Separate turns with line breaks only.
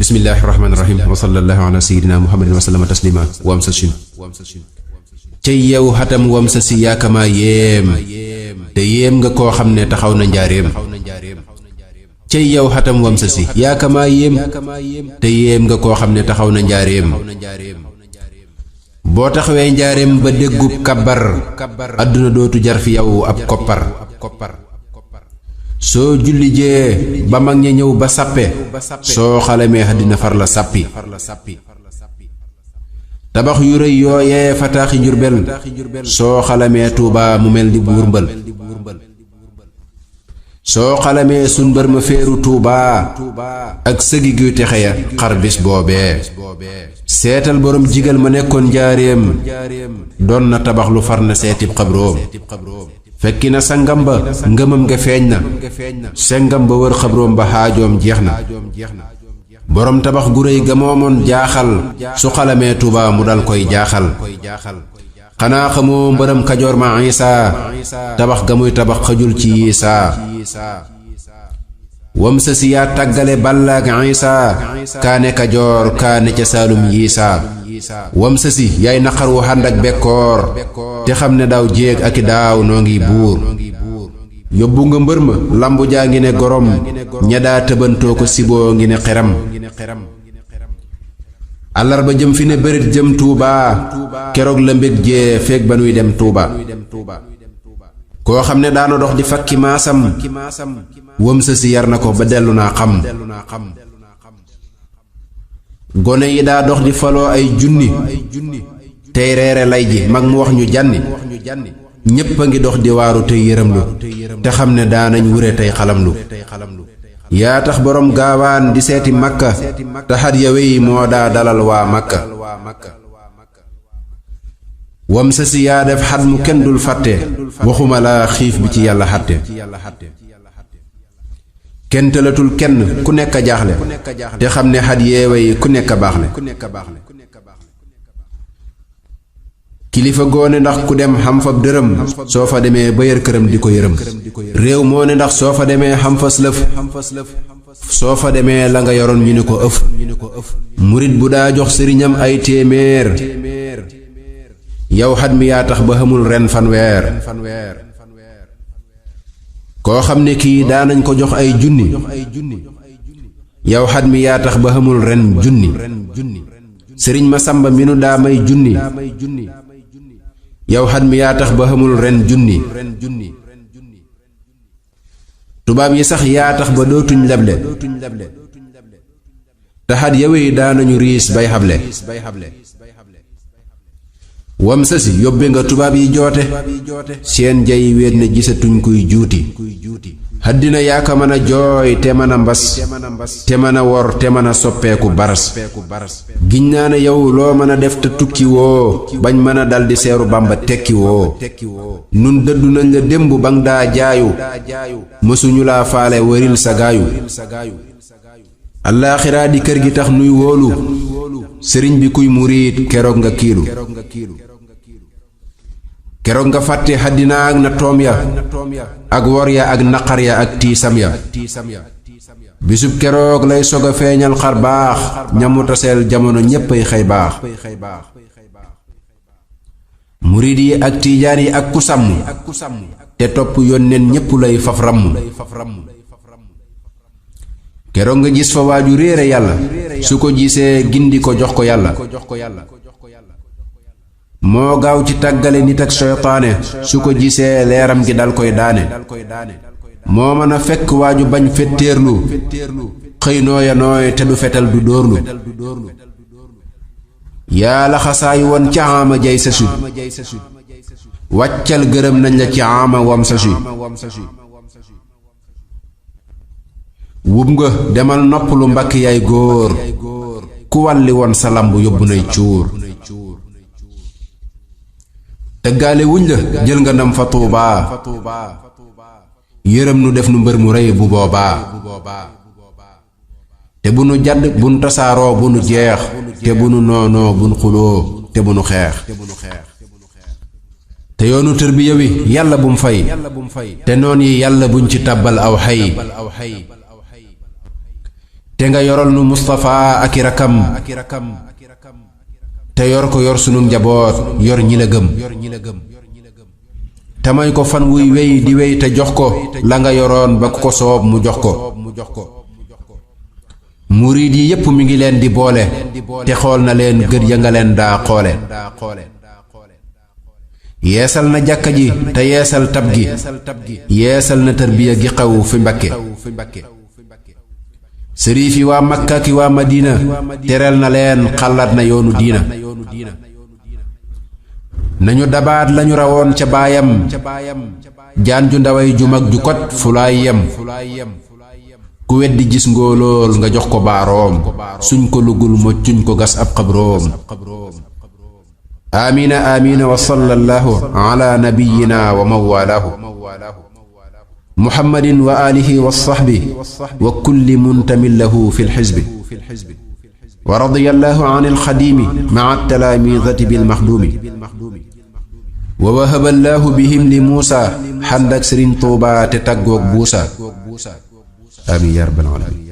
bismillahi rahmaani rahim wa sallallahu ala sayyidina muhammadin wa sallama taslima wam sa sin cey yow xatam wam sa si yaakamaa yéem te yéem nga koo xam ne taxaw na njaareem cey yow xatam wam sa si yaakamaa yéem te yéem nga koo xam ne taxaw na njaareem boo taxawee njaareem ba déggub kabar àdduna dootu jar fi yow ab koppar soo julli jee ba mag ña ñëw ba sàppe soo xalamee àddina far la sàppi tabax yu rëy yooyee fataaxi Njurbel soo xalamee Tuuba mu mel ni buur mbël soo xalamee sun mbër ma féeru Tuuba ak sëgi guy texe ya xar bis boobee seetal boroom jigal ma nekkoon njaareem doon na tabax lu far na seetib xabroom fekki na sangam ba ngëmam nga feeñ na sengam ba wër xabroom ba xaajoom jeex na boroom tabax gu réy ga moomoon jaaxal su xalamee Tuuba mu dal koy jaaxal xanaa xamoo mbërëm Kajoor ma Isaa tabax ga muy tabax xajul ci Isaa wam sa si yaa tàggale Balla ak Isaa kaane Kajoor kaane ca Saalum Yiisaa wam sa si yaay naqar wu ànd ak bekkoor te xam ne daaw jéeg ak i daaw noo ngi buur yóbbu nga mbër ma lambu jaa ngi ne gorom ña daa tëbantoo ko siboo ngi ne xeram àllarba jëm fi ne bërit jëm Tuuba keroog la mbég jee feeg ba nuy dem Tuuba koo xam ne daana dox di fakki maasam wam sa si yar na ko ba dellu naa xam gone yi daa dox di faloo ay junni tey reere lay ji mag mu wax ñu jànni ñépp a ngi dox di waaru tey yërëmlu te xam ne daanañ wure tey xalamlu yaa tax boroom gaawaan di seeti Makka te xat yawe yi moo daa dalal waa Makka wam sa si yaa def xat mu kenn dul fàtte waxuma la xiif bi ci yàlla xatte kenn tëlatul kenn ku nekk a jaaxle te xam ne xat yeewe yi ku nekk a baaxle kilifa goone ndax ku dem xam fa dërëm soo fa demee ba yër këram di ko yërëm réew moo ne ndax soo fa demee xam fa lëf soo fa demee la nga yoroon ñu ne ko ëf murit bu daa jox sëriñam ay téeméer yow xat mi yaa tax ba xamul ren fanweer koo xam ne kii daanañ ko jox ay junni yow xat mi yaa tax ba xamul ren junni sëriñ ma sàmba mi nu daa may junni yow xat mi yaa tax ba xamul ren junni tubaab yi sax yaa tax ba dootuñ leble te xat yawe yi daanañu riis bay xable wam sa si yóbbe nga tubaab yi joote seen jay wéet na gisatuñ kuy juuti àddina yaa ko mën a jooy te mën a mbas te mën a wor te mën a soppeeku baras giñ naa ne yow loo mën a def te tukki woo bañ mën a daldi seeru Bàmba tekki woo nun dëddu nañ la démb bang daa jaayu mësuñu laa faale waril sa gaayu allaaxiraa di kër gi tax nuy wóolu sëriñ bi kuy muriit keroog nga kiilu keroog nga fàtte àddina ak na toom ya ak wor ya ak naqar ya ak tiisam ya bisub keroog lay sog a feeñal xar baax ñamu taseel jamono ñépp ay xëy baax murid yi ak tiijaan yi ak ku sàmm te topp yónneen ñépp lay faf ramm keroog nga gis fa waaju réere yàlla su ko gisee gindi ko jox ko yàlla moo gaaw ci tàggale nit ak seytaane su ko gisee leeram gi dal koy daane moo mën a fekk waaju bañ fetteerlu xëy nooya nooy te du fetal du dóorlu yaa la xasaay woon ca ama jay sa sud wàccal gërëm nañ la ci ama wam sa sud wub nga demal noppalu mbakk yaay góor ku walli woon sa lamb yóbbu nay cuur tëggaale wuñ la jël nga ndam fa Tuubaa yërëm nu def nu mbër mu rëy bu boobaa te bu nu jadd bu nu tasaaroo bu nu jeex te bu nu noonoo bu nu xuloo te bu nu xeex te yoonu tër bi yowi yàlla bu mu fay te noon yi yàlla buñ ci tàbbal aw xay te nga yoral nu Mustafa ak i rakam te yor ko yor sunu njaboot yor ñi la gëm te may ko fan wuy wey di wey te jox ko la nga yoroon ba ko soob mu jox ko murid yi yépp mi ngi leen di boole te xool na leen gët ya nga leen daa xoole yeesal na jàkka ji te yeesal tab gi yeesal na tarbiya gi xaw fi Mbakke sëriif yi waa Makka ki waa Madina tereel na leen xalaat na yoonu diina nañu dabaat lañu rawoon ca baayam jaan ju ndaway ju mag ju kot fu laay yem ku weddi gis ngóolool nga jox ko baaroom suñ ko lugul moccuñ ko gas ab xabroom amina amina wa sallallahu ala nabiyyina wa mawalaahu muhammadin wa alihi wa sahbi wa kulli muntamin lahu fi lxizbi wa radiyallahu an alxadimi maa talaamidati bilmaxdumi wa wahaba allahu bihim li muusa xandak sëriñ tuuba te tàggoog buusa amin ya rabbal alamin